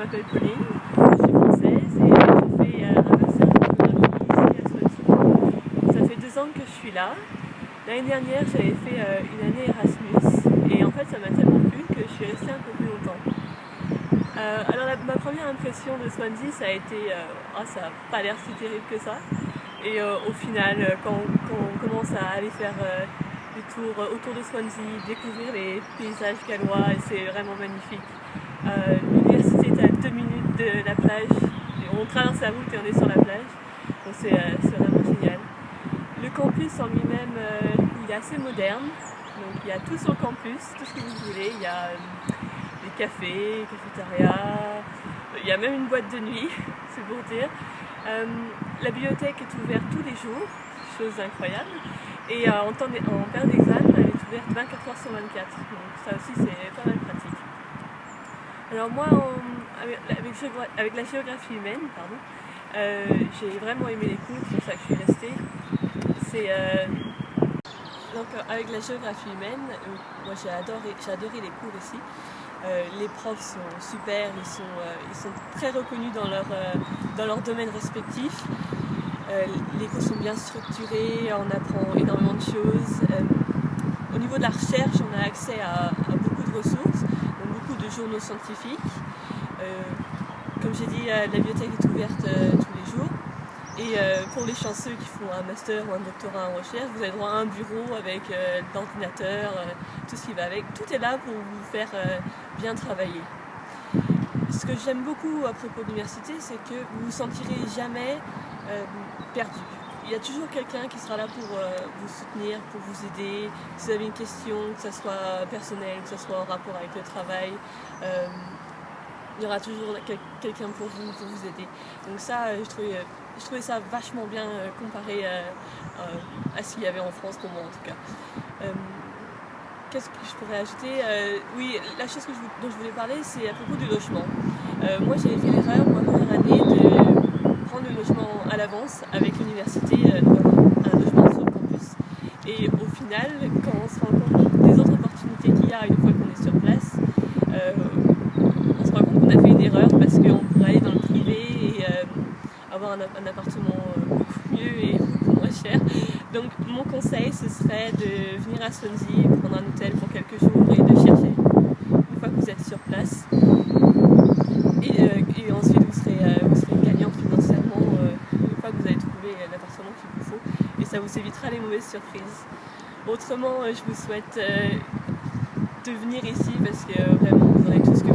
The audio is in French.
m'appelle Pauline, je suis française et j'ai fait un master de photographie ici à Swansea. Ça fait 2 ans que je suis là. L'année dernière, j'avais fait une année Erasmus et en fait, ça m'a tellement plu que je suis restée un peu plus longtemps. Alors ma première impression de Swansea, ça a été ça n'a pas l'air si terrible que ça. Et au final, quand on commence à aller faire des tours autour de Swansea, découvrir les paysages gallois, c'est vraiment magnifique. L'université est à 2 minutes de la plage, on traverse la route et on est sur la plage, donc c'est vraiment génial. Le campus en lui-même, il est assez moderne, donc il y a tout sur le campus, tout ce que vous voulez, il y a des cafés, cafétérias, il y a même une boîte de nuit, c'est pour dire. La bibliothèque est ouverte tous les jours, chose incroyable, et en période d'examen, elle est ouverte 24 heures sur 24, donc ça aussi c'est pas mal pratique. Alors moi, avec la géographie humaine, j'ai vraiment aimé les cours, c'est pour ça que je suis restée. Donc avec la géographie humaine, moi j'ai adoré les cours ici. Les profs sont super, ils sont très reconnus dans leur domaine respectif. Les cours sont bien structurés, on apprend énormément de choses. Au niveau de la recherche, on a accès à beaucoup de ressources, donc beaucoup de journaux scientifiques. Comme j'ai dit, la bibliothèque est ouverte tous les jours. Et pour les chanceux qui font un master ou un doctorat en recherche, vous avez droit à un bureau avec l'ordinateur, tout ce qui va avec. Tout est là pour vous faire bien travailler. Ce que j'aime beaucoup à propos de l'université, c'est que vous vous sentirez jamais perdu. Il y a toujours quelqu'un qui sera là pour vous soutenir, pour vous aider. Si vous avez une question, que ce soit personnelle, que ce soit en rapport avec le travail, il y aura toujours quelqu'un pour vous aider. Donc ça, je trouvais ça vachement bien comparé à ce qu'il y avait en France pour moi en tout cas. Qu'est-ce que je pourrais ajouter? Oui, la chose dont je voulais parler, c'est à propos du logement. Moi j'avais fait l'erreur, ma première année, de prendre le logement à l'avance avec l'université, un logement sur le campus. Et au final, quand on se rend compte des autres opportunités qu'il y a une fois qu'on est sur place, on se rend compte qu'on a fait une erreur parce qu'on pourrait aller dans le privé et avoir un appartement beaucoup mieux et beaucoup moins cher. Donc mon conseil, ce serait de venir à Swansea, prendre un hôtel pour quelques jours et de chercher une fois que vous êtes sur place. Et ensuite vous serez gagnant financièrement une fois que vous avez trouvé l'appartement qu'il vous faut et ça vous évitera les mauvaises surprises. Autrement, je vous souhaite de venir ici parce que vraiment vous aurez tout ce que